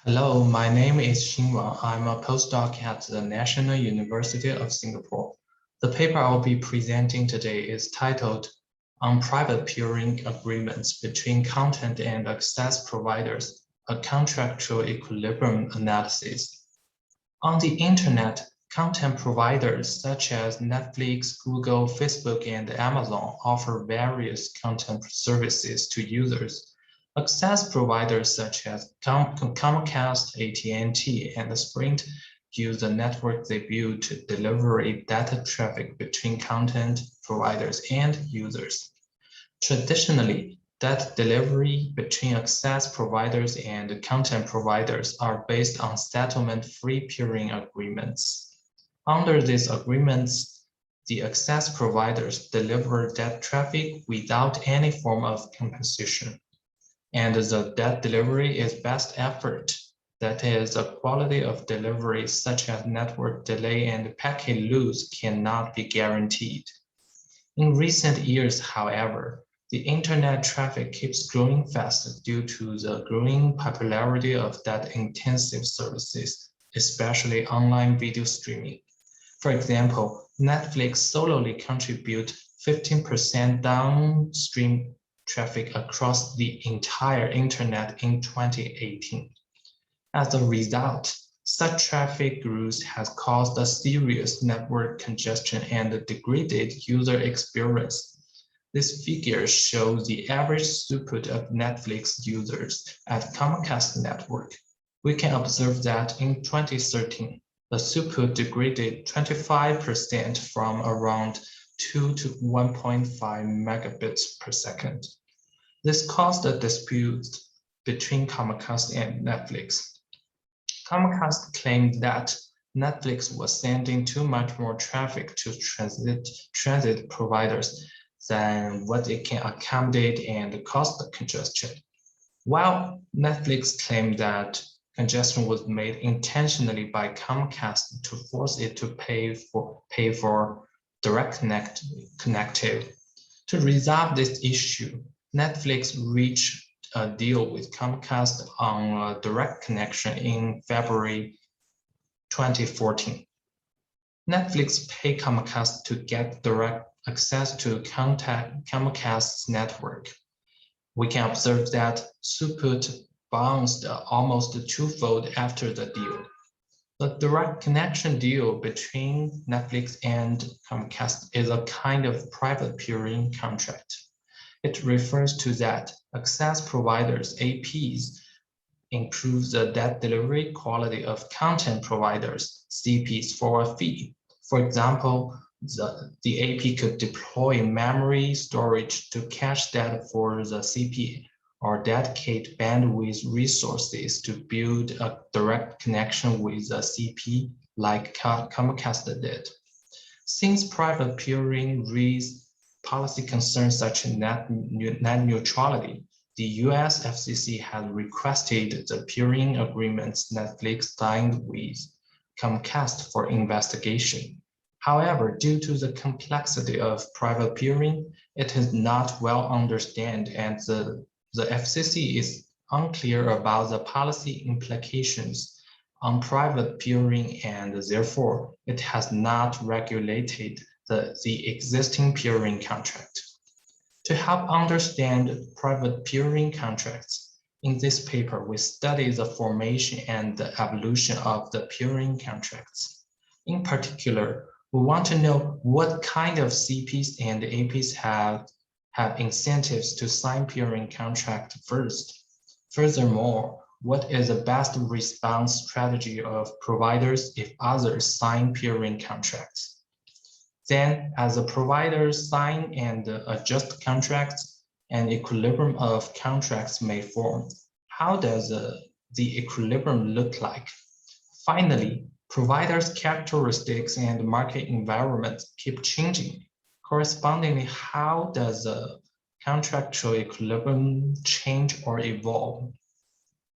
Hello, my name is Xin Wang. I'm a postdoc at the National University of Singapore. The paper I'll be presenting today is titled On Private Peering Agreements Between Content and Access Providers, a Contractual Equilibrium Analysis. On the internet, content providers such as Netflix, Google, Facebook, and Amazon offer various content services to users. Access providers such as Comcast, AT&T, and Sprint use the network they build to deliver data traffic between content providers and users. Traditionally, data delivery between access providers and content providers are based on settlement-free peering agreements. Under these agreements, the access providers deliver data traffic without any form of compensation. And the data delivery is best effort. That is, the quality of delivery such as network delay and packet loss cannot be guaranteed. In recent years, however, the internet traffic keeps growing fast due to the growing popularity of data-intensive services, especially online video streaming. For example, Netflix solely contributes 15% downstream traffic across the entire internet in 2018. As a result, such traffic growth has caused a serious network congestion and degraded user experience. This figure shows the average throughput of Netflix users at Comcast network. We can observe that in 2013, the throughput degraded 25% from around 2 to 1.5 megabits per second. This caused a dispute between Comcast and Netflix. Comcast claimed that Netflix was sending too much more traffic to transit providers than what it can accommodate and caused the congestion, while Netflix claimed that congestion was made intentionally by Comcast to force it to pay for direct connectivity. To resolve this issue, Netflix reached a deal with Comcast on a direct connection in February 2014. Netflix paid Comcast to get direct access to Comcast's network. We can observe that throughput bounced almost twofold after the deal. The direct connection deal between Netflix and Comcast is a kind of private peering contract. It refers to that access providers, APs, improve the data delivery quality of content providers, CPs, for a fee. For example, the AP could deploy memory storage to cache data for the CP or dedicate bandwidth resources to build a direct connection with the CP like Comcast did. Since private peering raised policy concerns such as net neutrality, the US FCC has requested the peering agreements Netflix signed with Comcast for investigation. However, due to the complexity of private peering, it is not well understood, and the FCC is unclear about the policy implications on private peering, and therefore it has not regulated the existing peering contract. To help understand private peering contracts, in this paper, we study the formation and the evolution of the peering contracts. In particular, we want to know what kind of CPs and APs have incentives to sign peering contract first. Furthermore, what is the best response strategy of providers if others sign peering contracts? Then, as the providers sign and adjust contracts, an equilibrium of contracts may form. How does the equilibrium look like? Finally, providers' characteristics and market environment keep changing. Correspondingly, how does the contractual equilibrium change or evolve?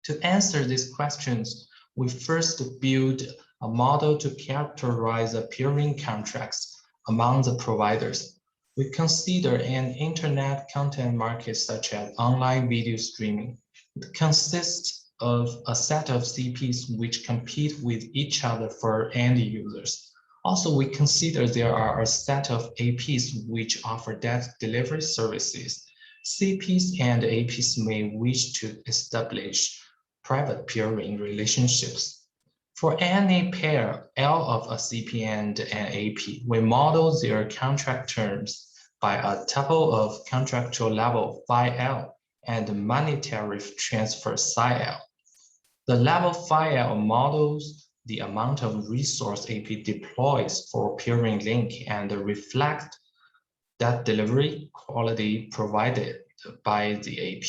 To answer these questions, we first build a model to characterize the peering contracts among the providers. We consider an internet content market such as online video streaming. It consists of a set of CPs which compete with each other for end users. Also, we consider there are a set of APs which offer data delivery services. CPs and APs may wish to establish private peering relationships. For any pair L of a CP and an AP, we model their contract terms by a tuple of contractual level phi L and money tariff transfer psi L. The level phi L models the amount of resource AP deploys for peering link and reflect that delivery quality provided by the AP.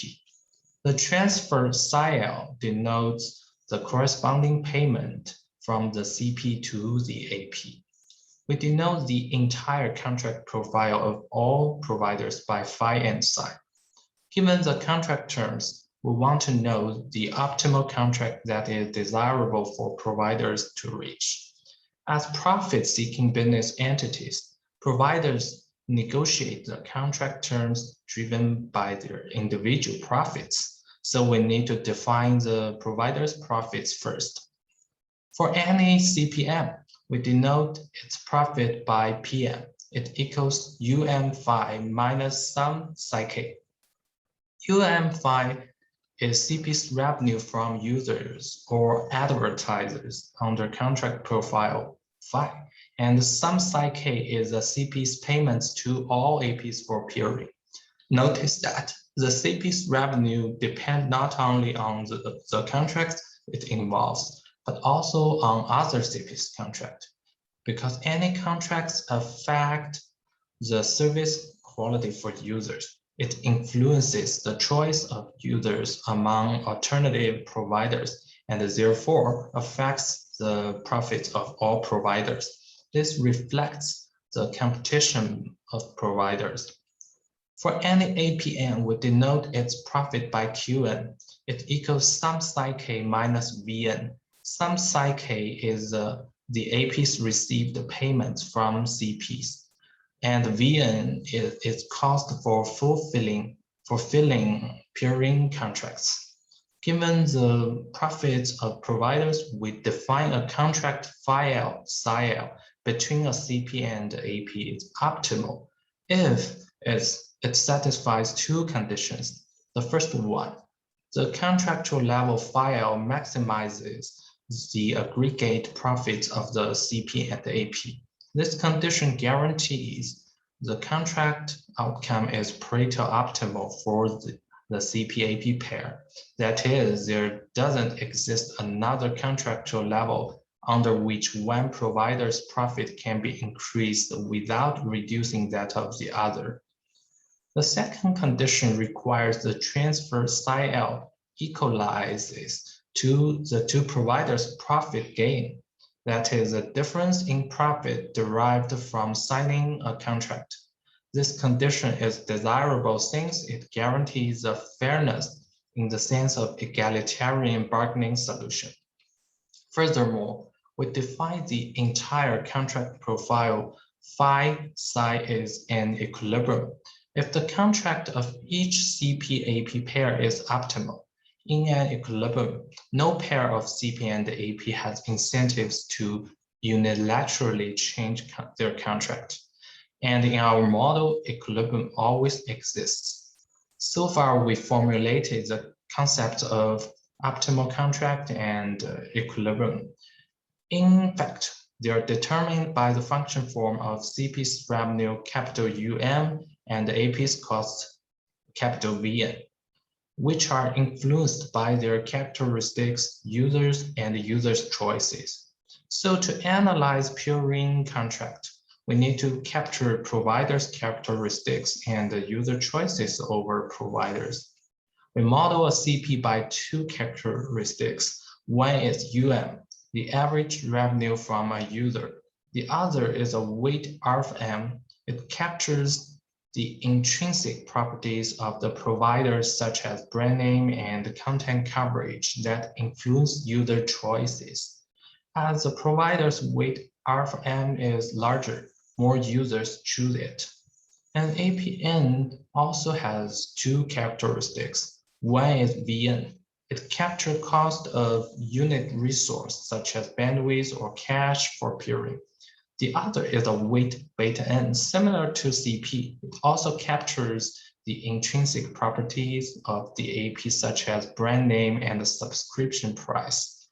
The transfer psi L denotes the corresponding payment from the CP to the AP. We denote the entire contract profile of all providers by phi and psi. Given the contract terms, we want to know the optimal contract that is desirable for providers to reach. As profit-seeking business entities, providers negotiate the contract terms driven by their individual profits. So we need to define the provider's profits first. For any CPM, we denote its profit by PM. It equals UM phi minus some psi k. UM phi is CP's revenue from users or advertisers under contract profile phi, and some psi k is the CP's payments to all APs for peering. Notice that the CP's revenue depends not only on the contracts it involves, but also on other CP's contract, because any contracts affect the service quality for users. It influences the choice of users among alternative providers and therefore affects the profits of all providers. This reflects the competition of providers. For any APN, we denote its profit by QN. It equals some psi k minus VN. Some psi k is the APs received payments from CPs, and VN is cost for fulfilling peering contracts. Given the profits of providers, we define a contract phi L, psi L between a CP and AP is optimal if it satisfies two conditions. The first one, the contractual level phi L maximizes the aggregate profits of the CP and the AP. This condition guarantees the contract outcome is Pareto optimal for the CP-AP pair. That is, there doesn't exist another contractual level under which one provider's profit can be increased without reducing that of the other. The second condition requires the transfer psi L equalizes to the two providers' profit gain. That is a difference in profit derived from signing a contract. This condition is desirable since it guarantees a fairness in the sense of egalitarian bargaining solution. Furthermore, we define the entire contract profile phi psi is an equilibrium. If the contract of each CP-AP pair is optimal, in an equilibrium, no pair of CP and AP has incentives to unilaterally change their contract. And in our model, equilibrium always exists. So far, we formulated the concept of optimal contract and equilibrium. In fact, they are determined by the function form of CP's revenue capital UM and AP's cost capital VN, which are influenced by their characteristics, users, and users' choices. So to analyze peering contract, we need to capture providers' characteristics and user choices over providers. We model a CP by two characteristics. One is UM, the average revenue from a user. The other is a weight RFM. It captures the intrinsic properties of the providers such as brand name and content coverage that influence user choices. As the provider's weight RFM is larger, more users choose it. And APN also has two characteristics. One is VN. It captures cost of unit resource, such as bandwidth or cache for peering. The other is a weight beta n, similar to CP. It also captures the intrinsic properties of the AP, such as brand name and the subscription price.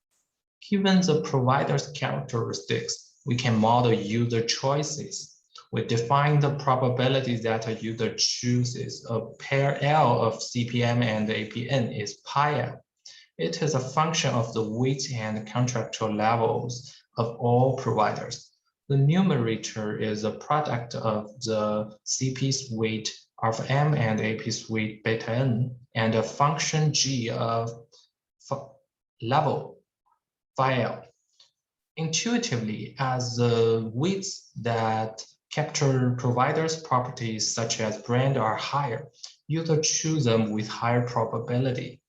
Given the provider's characteristics, we can model user choices. We define the probability that a user chooses a pair L of CPM and APN is pi L. It is a function of the weight and contractual levels of all providers. The numerator is a product of the CP's weight alpha m and AP's weight beta n, and a function g of level phi L. Intuitively, as the weights that capture providers' properties such as brand are higher, users choose them with higher probability.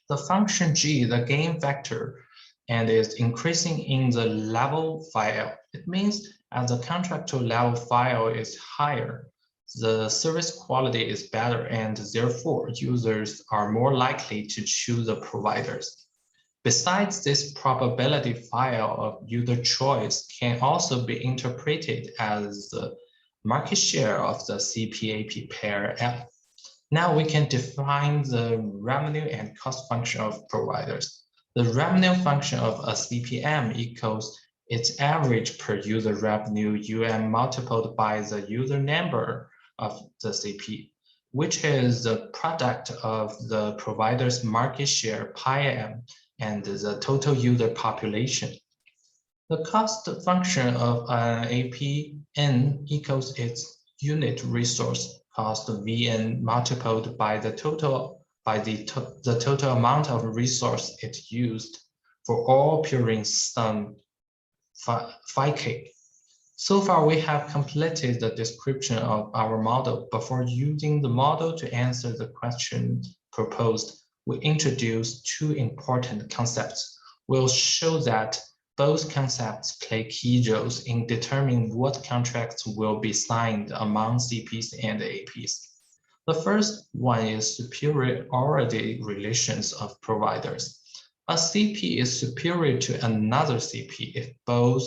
The function g, the gain factor, and is increasing in the level file. It means as the contractual level file is higher, the service quality is better, and therefore users are more likely to choose the providers. Besides, this probability file of user choice can also be interpreted as the market share of the CPAP pair L. Now we can define the revenue and cost function of providers. The revenue function of a CPM equals its average per user revenue UM multiplied by the user number of the CP, which is the product of the provider's market share pi m and the total user population. The cost function of an APN equals its unit resource cost Vn multiplied by the total amount of resource it used for all peering sum phi k. So far, we have completed the description of our model. Before using the model to answer the question proposed, we introduce two important concepts. We'll show that both concepts play key roles in determining what contracts will be signed among CPs and APs. The first one is superiority relations of providers. A CP is superior to another CP if both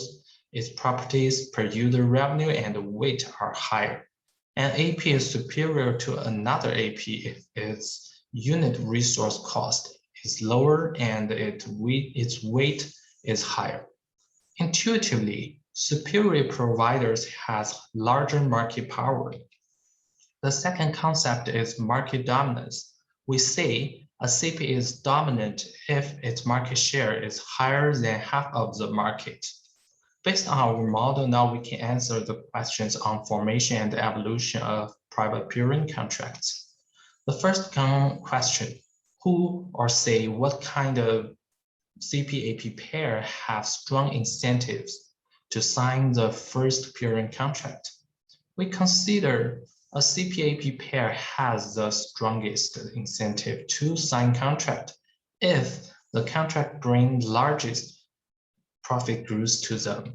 its properties per user revenue and weight are higher. An AP is superior to another AP if its unit resource cost is lower and its weight is higher. Intuitively, superior providers has larger market power. The second concept is market dominance. We say a CP is dominant if its market share is higher than half of the market. Based on our model, now we can answer the questions on formation and evolution of private peering contracts. The first question, who or say what kind of CP-AP pair have strong incentives to sign the first peering contract? We consider a CP-AP pair has the strongest incentive to sign contract if the contract brings largest profit growth to them.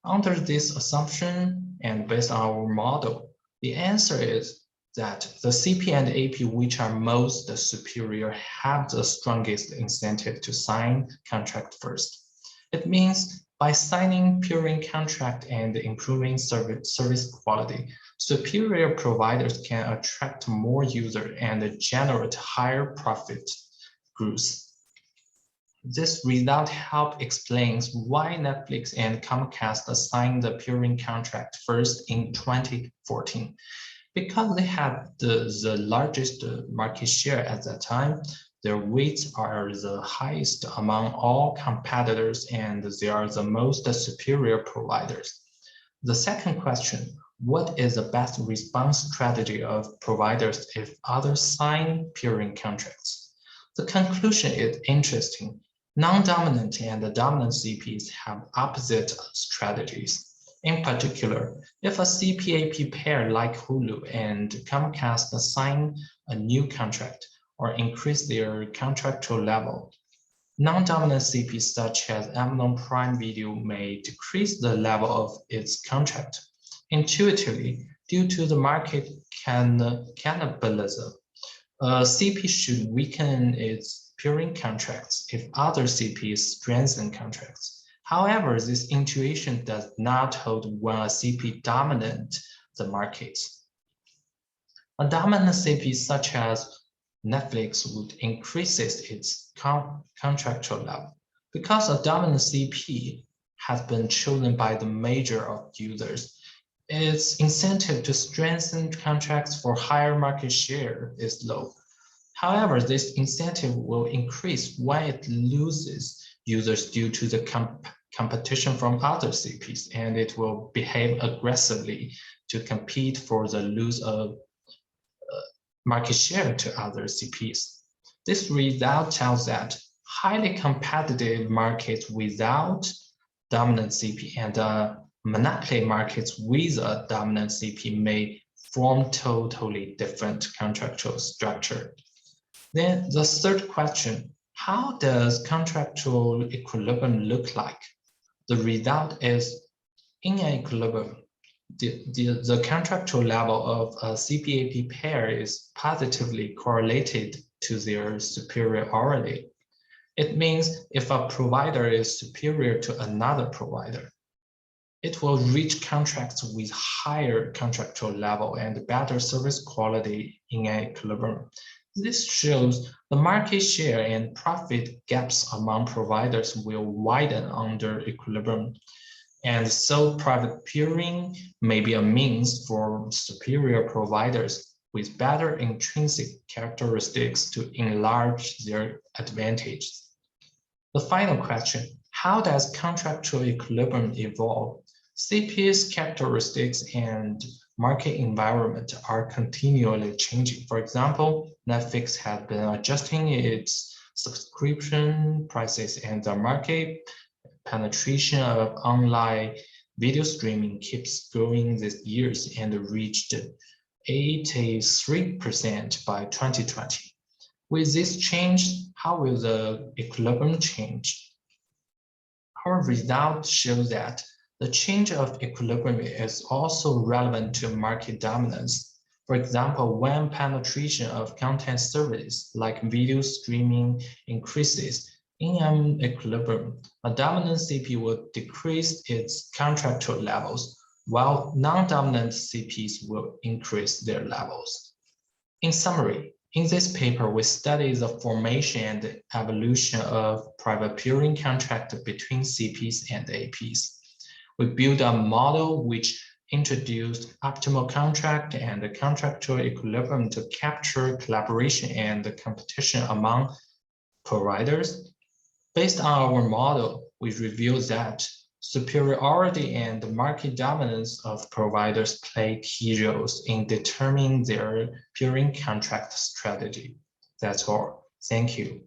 Under this assumption and based on our model, the answer is that the CP and AP which are most superior have the strongest incentive to sign contract first. It means by signing peering contract and improving service quality, superior providers can attract more users and generate higher profit growth. This result helps explains why Netflix and Comcast signed the peering contract first in 2014. Because they had the largest market share at that time, their weights are the highest among all competitors and they are the most superior providers. The second question, what is the best response strategy of providers if others sign peering contracts? The conclusion is interesting. Non-dominant and dominant CPs have opposite strategies. In particular, if a CP-AP pair like Hulu and Comcast sign a new contract or increase their contractual level, non-dominant CPs such as Amazon Prime Video may decrease the level of its contract. Intuitively, due to the market cannibalism, CP should weaken its peering contracts if other CPs strengthen contracts. However, this intuition does not hold when a CP dominates the market. A dominant CP such as Netflix would increase its contractual level. Because a dominant CP has been chosen by the major of users, its incentive to strengthen contracts for higher market share is low. However, this incentive will increase when it loses users due to the competition from other CPs, and it will behave aggressively to compete for the loss of market share to other CPs. This result tells that highly competitive markets without dominant CP and monopoly markets with a dominant CP may form totally different contractual structure. Then the third question, how does contractual equilibrium look like? The result is in an equilibrium, the contractual level of a CPAP pair is positively correlated to their superiority. It means if a provider is superior to another provider, it will reach contracts with higher contractual level and better service quality in an equilibrium. This shows the market share and profit gaps among providers will widen under equilibrium. And so private peering may be a means for superior providers with better intrinsic characteristics to enlarge their advantages. The final question, how does contractual equilibrium evolve? CP's characteristics and market environment are continually changing. For example, Netflix has been adjusting its subscription prices, and the market penetration of online video streaming keeps growing these years and reached 83% by 2020. With this change, how will the equilibrium change? Our results show that the change of equilibrium is also relevant to market dominance. For example, when penetration of content services like video streaming increases in an equilibrium, a dominant CP will decrease its contractual levels, while non-dominant CPs will increase their levels. In summary, in this paper, we study the formation and evolution of private peering contract between CPs and APs. We built a model which introduced optimal contract and contractual equilibrium to capture collaboration and competition among providers. Based on our model, we revealed that superiority and market dominance of providers play key roles in determining their peering contract strategy. That's all. Thank you.